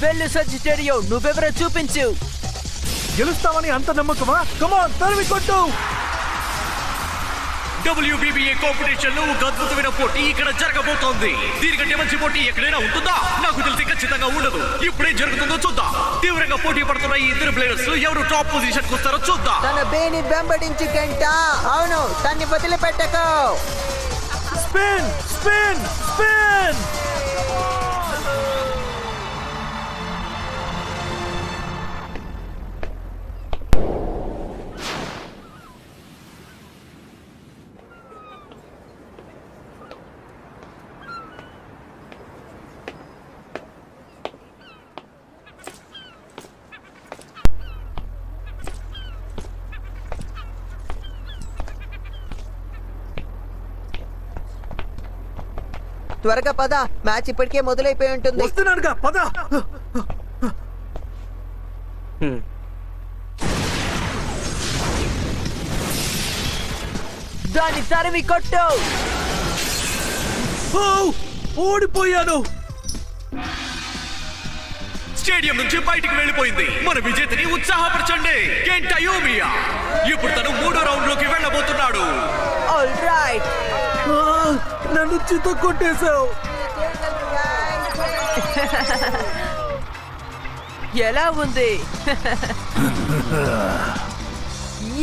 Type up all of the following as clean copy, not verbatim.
వెళ్ళు సజిటేరియో, నువ్వెవరో చూపించు. గెలుస్తామని అంత నమ్మకమా? కమాన్ తరిమి కొట్టు. WBBA కాంపిటీషన్ లో ఒక అద్భుతమైన పోటీ ఇక్కడ జరగబోతోంది. దీనికంటే మంచి పోటీ ఎక్కడైనా ఉంటుందా? నాకు తెలిసి ఖచ్చితంగా ఉండదు. ఇప్పుడే జరుగుతుందో చూద్దాం. తీవ్రంగా పోటీ పడుతున్న ఈ ఇద్దరు ప్లేయర్స్ ఎవరు టాప్ పొజిషన్ కు వస్తారో చూద్దాం. తన బేని వెంబడించు గంట. అవును, తన్ని వదిలిపెట్టకు. Spin spin spin. త్వరగా పద, మ్యాచ్ ఇప్పటికే మొదలైపోయి ఉంటుంది. వస్తున్నానుగా, పద. దాన్ని తరిమి కొట్టు. ఓడిపోయాను. స్టేడియం నుంచి బయటికి వెళ్ళిపోయింది. మన విజేతని ఉత్సాహపరచండి. కెంటా యూమియా ఇప్పుడు తను 3వ రౌండ్ లోకి వెళ్ళబోతున్నాడు. All right. నన్ను చిత్త కొట్టేశావు. ఎలా ఉంది?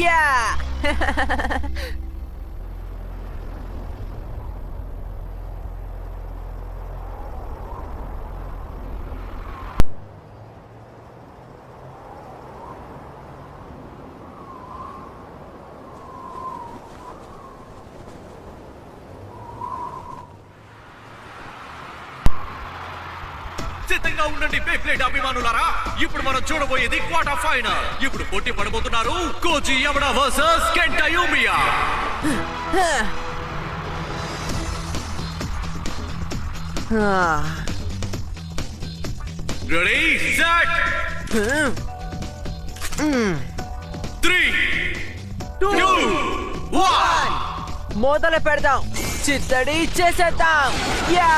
యా. సిద్ధంగా ఉండండి బేబ్లేడ్ అభిమానులారా. ఇప్పుడు మనం చూడబోయేది క్వార్టర్ ఫైనల్. ఇప్పుడు పోటీ పడబోతున్నారు Koichi Yamada versus Kenta Yumiya. Ready set 3 2 1 మొదలు పెడదాం. చిత్తడి చేసేద్దాం. యా.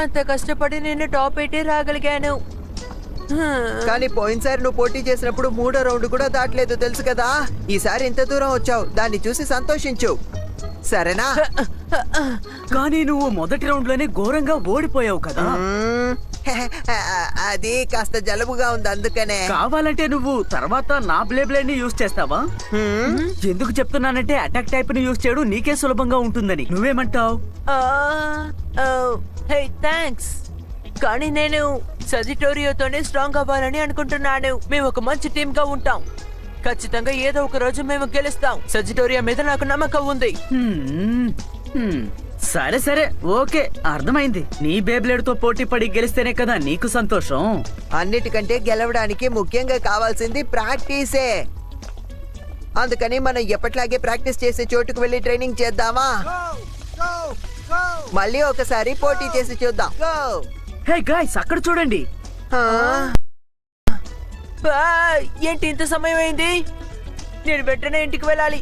అంత కష్టపడి నేను టాప్ 8 రాగలిగాను. కానీ పోయినసారి నువ్వు పోటీ చేసినప్పుడు 3వ రౌండ్ కూడా దాటలేదు, తెలుసు కదా. ఈసారి ఇంత దూరం వచ్చావు, దాన్ని చూసి సంతోషించు, సరేనా? కానీ నువ్వు మొదటి రౌండ్ లోనే ఘోరంగా ఓడిపోయావు కదా. అది కాస్త జలుబుగా ఉంది, అందుకనే. కావాలంటే నువ్వు తర్వాత నా బ్లేడ్ ని యూజ్ చేస్తావా? ఎందుకు చెప్తున్నానంటే అటాక్ టైప్ ని యూజ్ చేయడం నీకే సులభంగా ఉంటుందని. నువ్వేమంటావు? హే థ్యాంక్స్, కానీ నేను సజిటోరియోతోనే స్ట్రాంగ్ అవ్వాలని అనుకుంటున్నాను. మేము ఒక మంచి టీమ్ గా ఉంటాం. ఖచ్చితంగా ఏదో ఒక రోజు మేము గెలుస్తాం. సజిటోరియా మీద నాకు నమ్మకం ఉంది. సరే సరే, ఓకే, అర్థమైంది. నీ బేబ్లేడ్ తో పోటీ పడి గెలిస్తేనే కదా నీకు సంతోషం. అన్నిటికంటే గెలవడానికి ముఖ్యంగా కావాల్సింది ప్రాక్టీసే. అందుకని మనం ఎప్పట్లాగే ప్రాక్టీస్ చేసే చోటుకు వెళ్ళి ట్రైనింగ్ చేద్దామా? మళ్ళీ ఒకసారి పోటీ చేసి చూద్దాం. హే గాయ్స్, అక్కడ చూడండి. ఏంటి ఇంత సమయం అయింది? నేను వెంటనే ఇంటికి వెళ్ళాలి.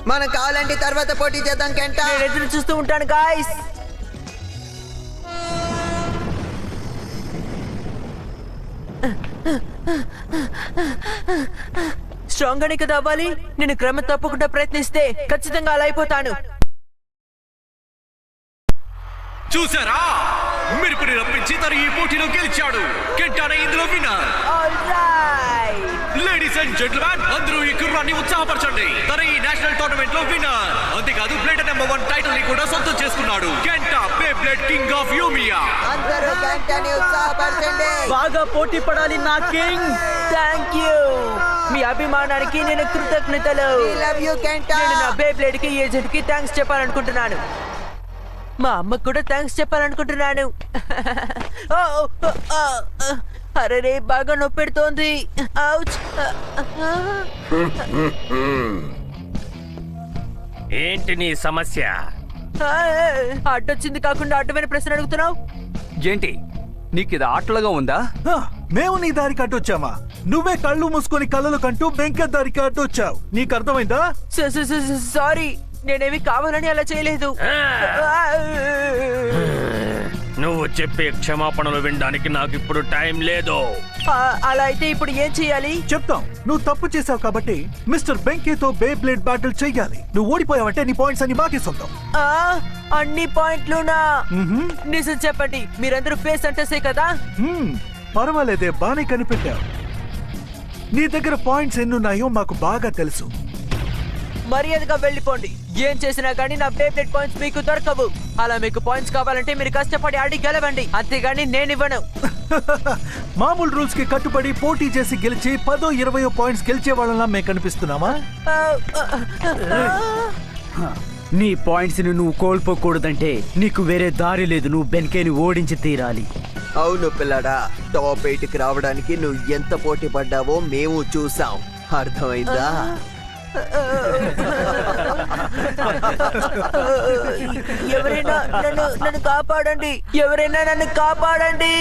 మనం కావాలంటే తర్వాత పోటీ చేద్దాం కెంటా. నేను ఎదురు చూస్తూ ఉంటాను గాయ్స్. స్ట్రాంగ్ అని కదా అవ్వాలి. నేను క్రమం తప్పకుండా ప్రయత్నిస్తే ఖచ్చితంగా అలా అయిపోతాను. చూసారా, మిరుపుని రప్పించి తను ఈ పోటీలో గెలిచాడు. కెంటానే ఇందులో విన్నర్. లేడీస్ అండ్ జెంట్మెన్, అందరూ ఈ కుర్రాన్ని ఉత్సాహపరచండి. తన ఈ నేషనల్ టోర్నమెంట్ లో విన్నర్. అంతేకాదు బ్లేడ్ నెంబర్ 1 టైటిల్ ని కూడా సొంతం చేసుకున్నాడు. Kenta Beyblade king of Yumiya. అందరూ కెంటాని ఉత్సాహపరచండి. బాగా పోటీ పడాలి నా కింగ్. Thank you. మీ అభిమానానికి నేను కృతజ్ఞతలు. Love you కెంటా. నేను నా బేబ్లేడ్ కి ఏజెంట్ కి థ్యాంక్స్ చెప్పాలనుకుంటున్నాను. మా అమ్మకు కూడా థ్యాంక్స్ చెప్పాలనుకుంటున్నాను. అరే బాగా నొప్పెడుతోంది. ఏంటి నీ సమస్య? అడ్డొచ్చింది కాకుండా అడ్డమైన ప్రశ్న అడుగుతున్నావు ఏంటి? నీకిది ఆటలుగా ఉందా? మేము నీ దారికి అడ్డొచ్చామా? నువ్వే కళ్ళు మూసుకొని కళ్ళలు కంటూ వెంకట్ దారికి అడ్డొచ్చావు. నీకు అర్థమైందా? సారీ, నేనేమి కావాలని అలా చేయలేదు. నువ్వు చెప్పే క్షమాపణలు వినడానికి నాకు ఇప్పుడు టైం లేదు. అలా అయితే ఇప్పుడు ఏం చెయ్యాలి? చెప్తాం. నువ్వు తప్పు చేసావు కాబట్టి మిస్టర్ బెంకేతో బే బ్లేడ్ బ్యాటిల్ చెయ్యాలి. నువ్వు ఓడిపోయావంటే నీ పాయింట్స్ అన్ని మాకే సొంతం. అన్ని పాయింట్లునా? నిజం చెప్పండి, మీరందరూ ఫేస్ అంటేసే కదా. పర్వాలేదే, బానే కనిపెట్టావు. నీ దగ్గర పాయింట్స్ ఎన్నున్నాయో మాకు బాగా తెలుసు. మర్యాదగా వెళ్ళిపోండి. ఏం చేసినా కానీ నా బేబ్లెడ్ పాయింట్స్ మీకు దొరకవు. అలా మీకు పాయింట్స్ కావాలంటే మీరు కష్టపడి ఆడి గెలవండి, అంతేగాని నేనివ్వను. మామూలు రూల్స్ కి కట్టుబడి పోటీ చేసి గెలిచి 10-20 పాయింట్స్ గెలిచే వాళ్ళలా మేము కనిపిస్తున్నామా? నీ పాయింట్స్ ని నువ్వు కోల్పోకూడదంటే నీకు వేరే దారి లేదు. నువ్వు బెన్కేని ఓడించి తీరాలి. అవును పిల్లడా, టాప్ 8కి రావడానికి నువ్వు ఎంత పోటీ పడ్డావో మేము చూసాం. అర్థమైందా? ఎవరైనా నన్ను కాపాడండి, ఎవరైనా నన్ను కాపాడండి.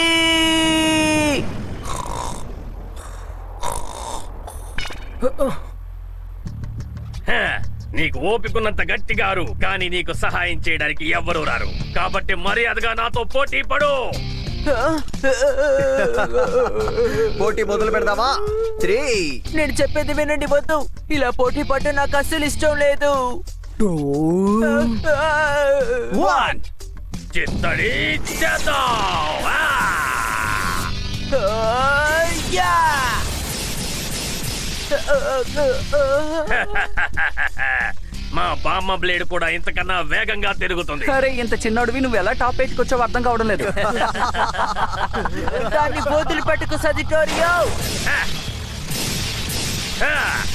నీకు ఓపికన్నంత గట్టిగారు, కానీ నీకు సహాయం చేయడానికి ఎవ్వరూ రారు. కాబట్టి మర్యాదగా నాతో పోటీ పడు. పోటీ మొదలు పెడదామా? 3. నేను చెప్పేది వినండి, వద్దు. ఇలా పోటీ పట్టు నాకు అస్సలు ఇష్టం లేదు. 1 చిత్తడి చేద్దాం. మా బామ్మ బ్లేడ్ కూడా ఇంతకన్నా వేగంగా తిరుగుతుంది. అరే, ఇంత చిన్నోడివి నువ్వు ఎలా టాప్ 8కి వచ్చావు అర్థం కావడం లేదు. దాన్ని బోతులు పెట్టుకు సజిటోరియో.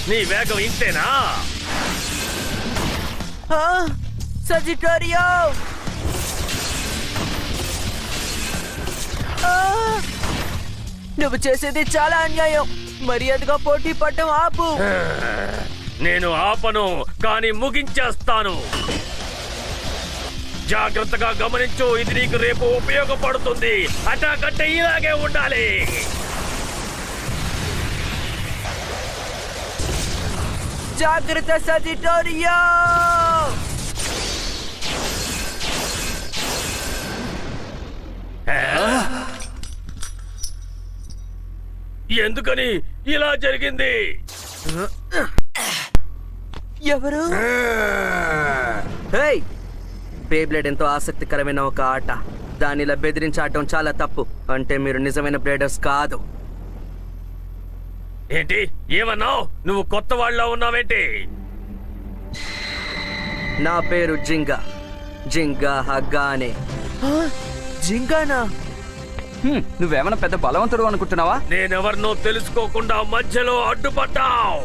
నీ వేగం ఇంతేనా? సజిటోరియో, నువ్వు చేసేది చాలా అన్యాయం. మర్యాదగా పోటీ పడటం ఆపు. నేను ఆపను, కానీ ముగించేస్తాను. జాగ్రత్తగా గమనించు, ఇది నీకు రేపు ఉపయోగపడుతుంది. అటాక్ అంటే ఇలాగే ఉండాలి. జాగ్రత్త సజిటోరియో. ఎందుకని ఇలా జరిగింది? ఎవరు? బేబ్లేడ్ ఎంతో ఆసక్తికరమైన ఒక ఆట. దానిలా బెదిరించి ఆడటం చాలా తప్పు. అంటే మీరు నిజమైన బ్లేడర్స్ కాదు. ఏంటి ఏమన్నావు? నువ్వు కొత్త వాళ్ళ ఉన్నావేంటి? నా పేరు జింగా, జింగా హగ్గానే. జింగానా? నువ్వేమైనా పెద్ద బలవంతుడు అనుకుంటున్నావా? నేనెవరినో తెలుసుకోకుండా మధ్యలో అడ్డుపడ్డావు.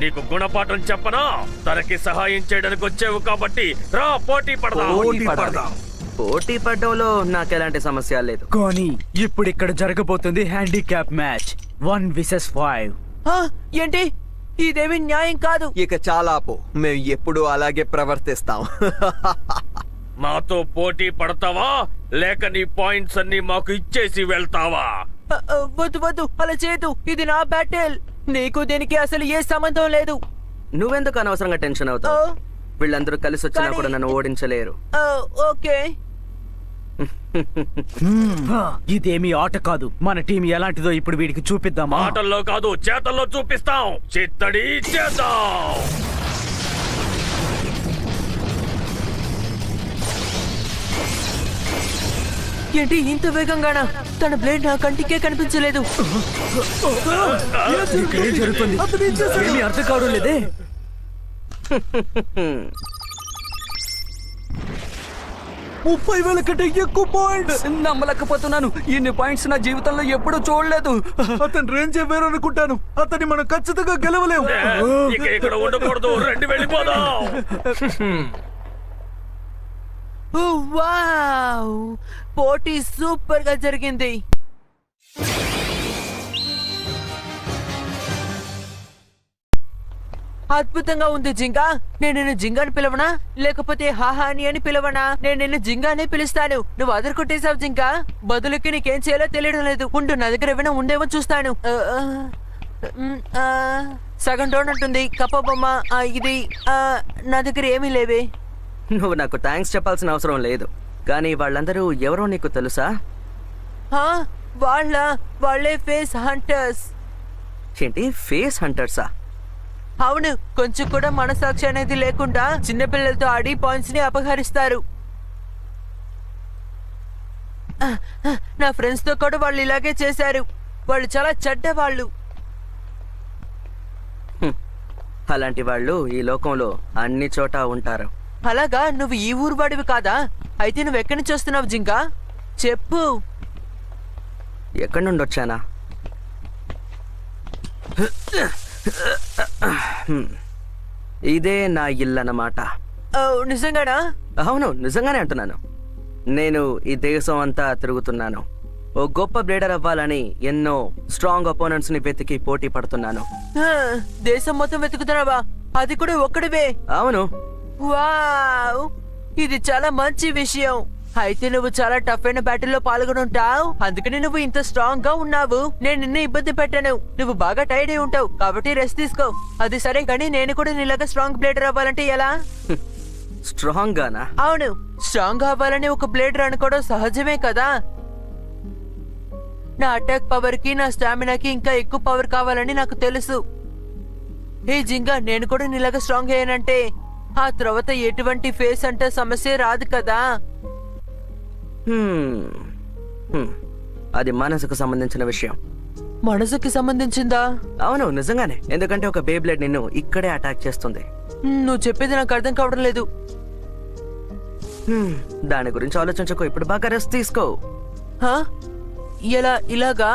నీకు గుణపాఠం చెప్పనా? తనకి సహాయం చేయడానికి వచ్చావు కాబట్టి రా, పోటీ పడదాం. పోటీ పడ్డంలో నాకెలాంటి సమస్య లేదు. కానీ ఇప్పుడు ఇక్కడ జరగబోతుంది హ్యాండిక్యాప్ మ్యాచ్ 1 vs 5. ఏంటి? ఇదేమి న్యాయం కాదు. ఇక చాలా పో, మేము ఎప్పుడూ అలాగే ప్రవర్తిస్తాం. మాతో పోటీ పడతావా లేక నీ పాయింట్స్ అన్ని మాకు ఇచ్చేసి వెళ్తావా? వద్దు వద్దు, అలా చేయదు. ఇది నా బ్యాటిల్. నీకు దీనికి అసలు ఏ సంబంధం లేదు. నువ్వెందుకు అనవసరంగా టెన్షన్ అవుతావు? వీళ్ళందరూ కలిసి వచ్చినా కూడా నన్ను ఓడించలేరు. ఓకే. ఇదేమి ఆట కాదు. మన టీం ఎలాంటిదో ఇప్పుడు వీడికి చూపిద్దామా? ఆటల్లో కాదు, చేతల్లో చూపిస్తాం. చిత్తడి చేద్దాం. ఏంటి ఇంత వేగంగానా? తన బ్లేడ్ నా కంటికే కనిపించలేదు. ఏం జరుగుతుంది? ఏమీ అర్థం కావడం లేదే. 30,000 కంటే ఎక్కువ పాయింట్స్. నమ్మలేకపోతున్నాను. ఇన్ని పాయింట్స్ నా జీవితంలో ఎప్పుడూ చూడలేదు. అతను రేంజ్ వేరు అనుకుంటాను. అతన్ని మనం ఖచ్చితంగా గెలవలేము. ఇక ఇక్కడ ఉండకూడదు, రండి వెళ్ళిపోదాం. వావ్, పోటీ సూపర్ గా జరిగింది. అద్భుతంగా ఉంది జింగా. నేను నిన్ను జింగాని పిలవనా లేకపోతే హాహాని అని పిలవనా? నేను నిన్ను జింగానే పిలుస్తాను. నువ్వు అదరు కొట్టేశావు జింగా. బదులుకి నీకేం చేయాలో తెలియడం లేదు. ఉండు, నా దగ్గర ఏమైనా ఉండేవో చూస్తాను. సగం డోనట్ ఉంది, కప్ప బొమ్మ, ఇది నా దగ్గర ఏమీ లేవే. నువ్వు నాకు థ్యాంక్స్ చెప్పాల్సిన అవసరం లేదు, కానీ వాళ్ళందరూ ఎవరో నీకు తెలుసా? వాళ్ళే ఫేస్ హంటర్స్. ఏంటి, ఫేస్ హంటర్సా? అవును, కొంచెం కూడా మనసాక్షి అనేది లేకుండా చిన్నపిల్లలతో ఆడి పాయింట్స్ ని అపహరిస్తారు. నా ఫ్రెండ్స్ తో కూడా వాళ్ళు ఇలాగే చేశారు. వాళ్ళు చాలా చెడ్డ వాళ్ళు. అలాంటి వాళ్ళు ఈ లోకంలో అన్ని చోట ఉంటారు. అలాగా? నువ్వు ఈ ఊరు వాడివి కాదా? అయితే నువ్వు ఎక్కడి నుంచి వస్తున్నావు జింగా? చెప్పు. ఎక్కడి నుండి వచ్చానా? ఇదే నా ఇల్లు అన్నమాట. నిజంగానా? అవును, నిజంగానే అంటున్నాను. నేను ఈ దేశం అంతా తిరుగుతున్నాను. ఓ గొప్ప బ్లేడర్ అవ్వాలని ఎన్నో స్ట్రాంగ్ అపోనెంట్స్ ని వెతికి పోటీ పడుతున్నాను. దేశం మొత్తం వెతుకుతున్నావా? అది కూడా ఒక్కడివే? అవును. వావ్, ఇది చాలా మంచి విషయం. అయితే నువ్వు చాలా టఫ్ అయిన బ్యాటిల్లో పాల్గొని ఉంటావు, అందుకని నువ్వు ఇంత స్ట్రాంగ్ గా ఉన్నావు. నేను నిన్ను ఇబ్బంది పెట్టాను. నువ్వు బాగా టైర్డ్ అయి ఉంటావు, కాబట్టి రెస్ట్ తీసుకో. అది సరే, కానీ నేను కూడా నీలాగా స్ట్రాంగ్ బ్లేడర్ అవ్వాలంటే ఎలా? స్ట్రాంగ్ గానా? అవును, స్ట్రాంగ్ అవ్వాలని ఒక బ్లేడర్ అనుకోవడం సహజమే కదా. నా అటాక్ పవర్ కి, నా స్టామినాకి ఇంకా ఎక్కువ పవర్ కావాలని నాకు తెలుసు. ఏ జింగా, నేను కూడా నీలాగా స్ట్రాంగ్ అయ్యానంటే ఆ తర్వాత ఎటువంటి ఫేస్ అంటే సమస్య రాదు కదా. అది మనసుకు సంబంధించిన విషయం. మనసుకి సంబంధించిందా? అవును, నిజంగానే. ఎందుకంటే ఒక బేబ్లేడ్ నిన్ను ఇక్కడే అటాక్ చేస్తుంది. నువ్వు చెప్పేది నాకు అర్థం కావడం లేదు. దాని గురించి ఆలోచించకు, ఇప్పుడు బాగా రెస్ట్ తీసుకో. ఎలా? ఇలాగా?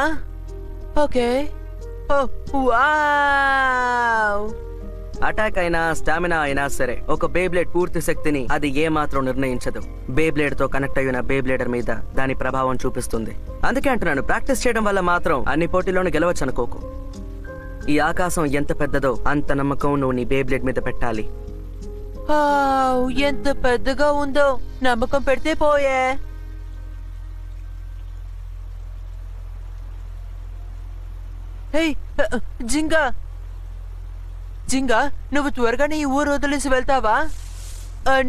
ఓకే. అటాక్ అయినా స్టామినా అయినా సరే, ఒక బేబ్లేడ్ పూర్తి శక్తిని అది ఏ మాత్రం నిర్ణయించదు. బేబ్లేడ్ తో కనెక్ట్ అయిన బేబ్లేడర్ మీద దాని ప్రభావం చూపిస్తుంది. అందుకే అంటున్నాను, ప్రాక్టీస్ చేయడం వల్ల మాత్రం అన్ని పోటీల్లోనూ గెలవచ్చు అనుకోకు. ఈ ఆకాశం ఎంత పెద్దదో అంత నమ్మకం నువ్వు నీ బేబ్లేడ్ మీద పెట్టాలి. ఎంత పెద్దగా ఉందో, నమ్మకం పెడితే పోయే. జింగా, జింగా, నువ్వు త్వరగానే ఈ ఊరు వదిలేసి వెళ్తావా?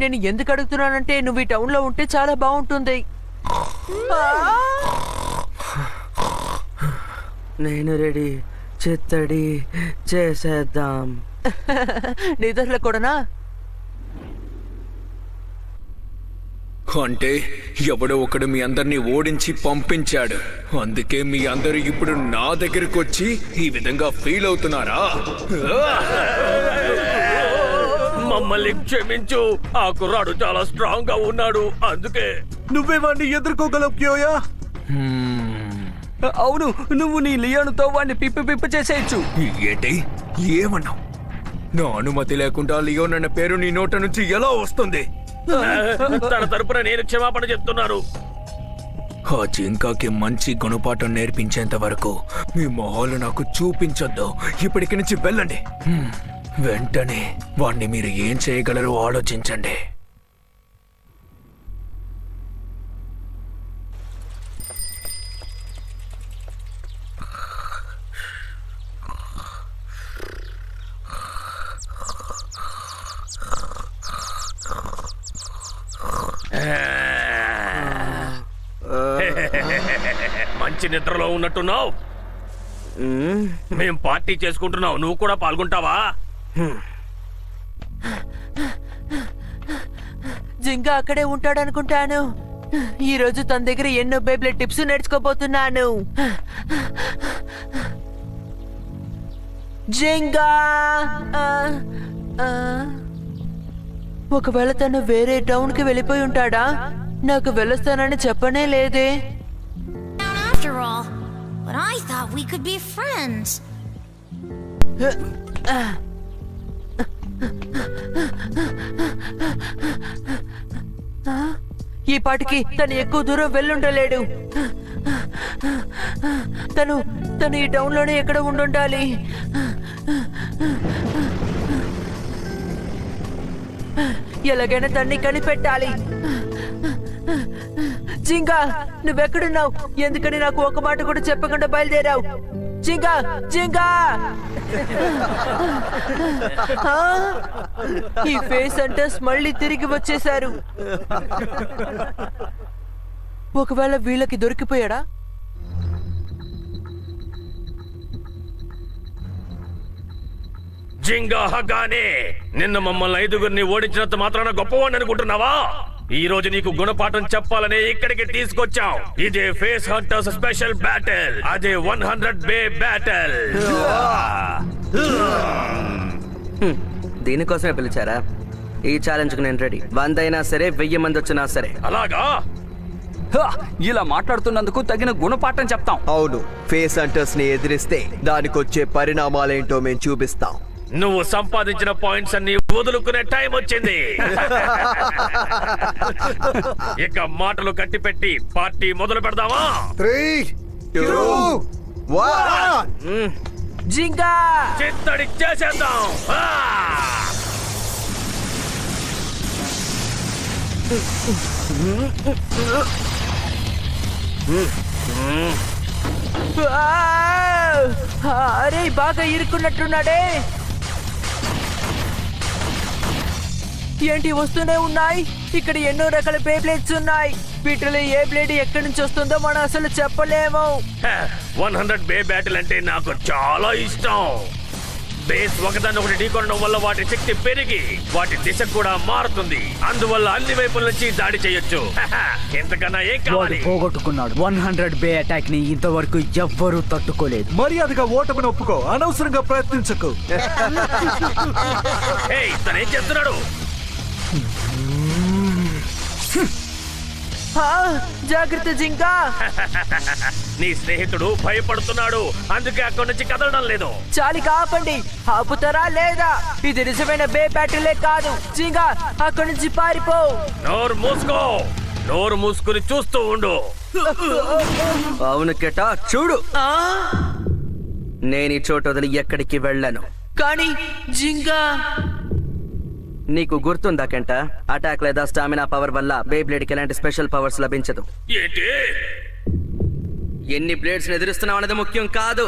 నేను ఎందుకు అడుగుతున్నానంటే నువ్వు ఈ టౌన్ లో ఉంటే చాలా బాగుంటుంది. నేను రెడీ, చిత్తడి చేసేద్దాం. నిద్రలో కూడానా? అంటే ఎవడో ఒకడు మీ అందరినీ ఓడించి పంపించాడు. అందుకే మీ అందరూ ఇప్పుడు నా దగ్గరకు వచ్చి ఈ విధంగా ఫీల్ అవుతున్నారా? మమ్మల్ని క్షమించు, ఆ కుర్రాడు చాలా స్ట్రాంగ్ గా ఉన్నాడు, అందుకే. నువ్వే వాడిని ఎదుర్కోగలవు క్యోయా. అవును, నువ్వు నీ లియోనుతో వాడిని పిప్పి చేసేయచ్చు. ఏంటి? ఏమన్నావు? నా అనుమతి లేకుండా లియోన్ అన్న పేరు నీ నోట నుంచి ఎలా వస్తుంది? తన తరపున నేను క్షమాపణ చెప్తున్నాను. ఆ జింకాకి మంచి గుణపాఠం నేర్పించేంత వరకు మీ మొహాలు నాకు చూపించొద్దు. ఇప్పటికి నుంచి వెళ్ళండి. వెంటనే వాణ్ణి మీరు ఏం చేయగలరో ఆలోచించండి. మంచి నిద్రలో ఉన్నట్టున్నావు. మేం పార్టీ చేసుకుంటున్నావు, నువ్వు కూడా పాల్గొంటావా? జింగా అక్కడే ఉంటాడనుకుంటాను. ఈ రోజు తన దగ్గర ఎన్నో బేబ్లేడ్ టిప్స్ నేర్చుకోబోతున్నాను. జింగా, ఒకవేళ తను వేరే టౌన్ కి వెళ్ళిపోయి ఉంటాడా? నాకు వెళ్ళొస్తానని చెప్పనే లేదే. After all, but I thought we could be friends. ఈ పాటికి తను ఎక్కువ దూరం వెళ్ళుండలేడు. తను ఈ టౌన్ లోనే ఎక్కడ ఉండుండాలి. ఎలాగైనా దాన్ని కనిపెట్టాలి. జింగా, నువ్వెక్కడున్నావు? ఎందుకని నాకు ఒక మాట కూడా చెప్పకుండా బయలుదేరావు? జింగా, జింగా! ఈ ఫేస్ హంటర్స్ మళ్ళీ తిరిగి వచ్చేశారు. ఒకవేళ వీళ్ళకి దొరికిపోయాడా? జింగా హగానే, నిన్న మమ్మల్ని 5గురిని ఓడించినంత మాత్రాన గొప్పవాడిని అనుకుంటున్నావా? ఈ రోజు నీకు గుణపాఠం చెప్పాలని ఇక్కడికి తీసుకొచ్చాం. ఇదే ఫేస్ హంటర్స్ స్పెషల్ బ్యాటిల్. అదే 100 బే బ్యాటిల్. దీనికోసమే పిలిచారా? ఈ ఛాలెంజ్ కు నేను రెడీ. 100 అయినా సరే, 1000 మంది వచ్చినా సరే. అలాగా? ఇలా మాట్లాడుతున్నందుకు తగిన గుణపాఠం చెప్తాం. అవును, ఫేస్ హంటర్స్ ని ఎదిరిస్తే దానికొచ్చే పరిణామాలేంటో మేము చూపిస్తాం. నువ్వు సంపాదించిన పాయింట్స్ అన్ని వదులుకునే టైం వచ్చింది. ఇక మాటలు కట్టిపెట్టి పార్టీ మొదలు పెడదామా? 3, 2, 1. జింగా! చిత్తడి చేసేద్దాం. అరే, బాగా ఇరుక్కున్నట్టున్నాడే. ఏంటి వస్తూనే ఉన్నాయి? ఇక్కడ ఎన్నో రకాల బే బ్లేడ్స్ ఉన్నాయి. వీటిలో ఏ బ్లేడ్ ఎక్కడి నుంచి వస్తుందో మనం అసలు చెప్పలేము. 100 బే బ్యాటిల్ అంటే నాకు చాలా ఇష్టం. బేస్ ఒకదాన్ని ఒకటి ఢీకొనడం వల్ల వాటి శక్తి పెరిగి వాటి దిశ కూడా మారుతుంది. అందువల్ల అన్ని వైపుల నుంచి దాడి చేయొచ్చు. ఎంతకన్నా ఏం కావాలి? పోగొట్టుకున్నాడు. 100 బే అటాక్ ని ఇంతవరకు ఎవ్వరూ తట్టుకోలేదు. మర్యాదగా ఓటమిని ఒప్పుకో, అనవసరంగా ప్రయత్నించకు. తనేం చేస్తున్నాడు? జాగ్రత్త జింకా! నీ స్నేహితుడు భయపడుతున్నాడు, అందుకే అక్కడి నుంచి కదలడం లేదు. చాలి, కాపండి. ఆపుతారా లేదా? ఇది నిజమైన బే బ్యాటిలే కాదు. జింగా, అక్కడి నుంచి పారిపో. నోరు మూసుకో. నోరు మూసుకుని చూస్తూ ఉండు. అవును కెటా, చూడు. నేను ఈ చోటు వదిలి ఎక్కడికి వెళ్ళను. కానీ జింగా, నీకు గుర్తుందా కెంట? అటాక్ లేదా స్టామినా పవర్ వల్ల బే బ్లేడ్ కి ఎలాంటి స్పెషల్ పవర్స్ లభించదు. ఏంటి? ఎన్ని బ్లేడ్స్ ఎదురుస్తున్నావు అనేది ముఖ్యం కాదు.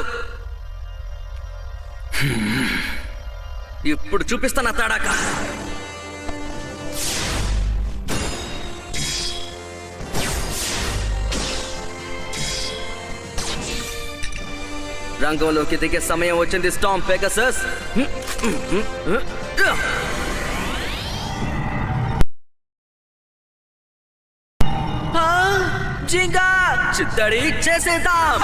ఇప్పుడు చూపిస్తాను తడాక. రంగంలోకి దిగే సమయం వచ్చింది స్టార్మ్ పెగాసస్. జింగా, చిత్తడి చేసేద్దాం.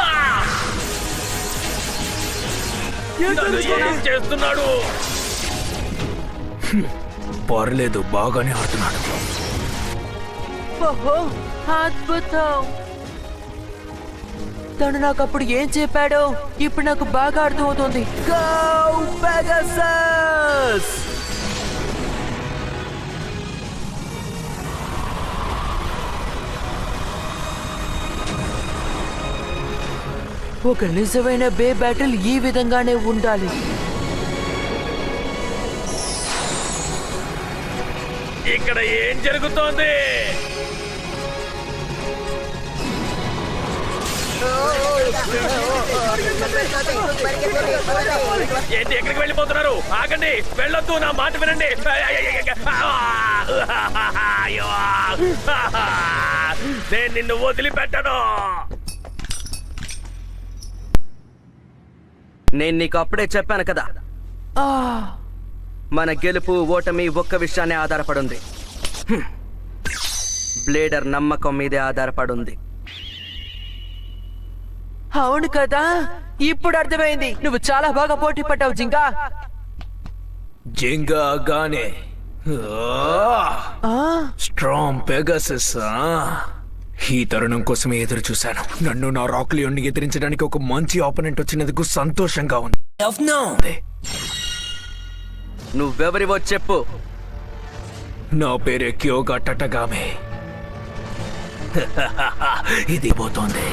ఏం చేస్తున్నాడు? పర్లేదు, బాగానే ఆడుతున్నాడు. ఓహో, అద్భుతం. తను నాకు అప్పుడు ఏం చెప్పాడో ఇప్పుడు నాకు బాగా అర్థమవుతుంది. Go Pegasus! ఒక నిజమైన బే బ్యాటిల్ ఈ విధంగానే ఉండాలి. ఇక్కడ ఏం జరుగుతోంది? ఏంటి, ఎక్కడికి వెళ్ళిపోతున్నారు? ఆగండి, వెళ్ళొద్దు, నా మాట వినండి. నేను నిన్ను వదిలిపెట్టను. నేను నీకు అప్పుడే చెప్పాను కదా, మన గెలుపు ఓటమి ఒక్క విషయాన్ని ఆధారపడుంది. బ్లేడర్ నమ్మకం మీదే ఆధారపడుంది. అవును కదా, ఇప్పుడు అర్థమైంది. నువ్వు చాలా బాగా పోటీ పడ్డావు జింగా. జింగా గానే స్ట్రాంగ్ పెగాసస్. ఈ తరుణం కోసమే ఎదురు చూశాను. నన్ను నా రాక్లియోన్ని ఎదిరించడానికి ఒక మంచి ఆపోనెంట్ వచ్చినందుకు సంతోషంగా ఉంది. నువ్వెవరివో చెప్పు. నా పేరే క్యోగా టటగామే. ఇది పోతోంది.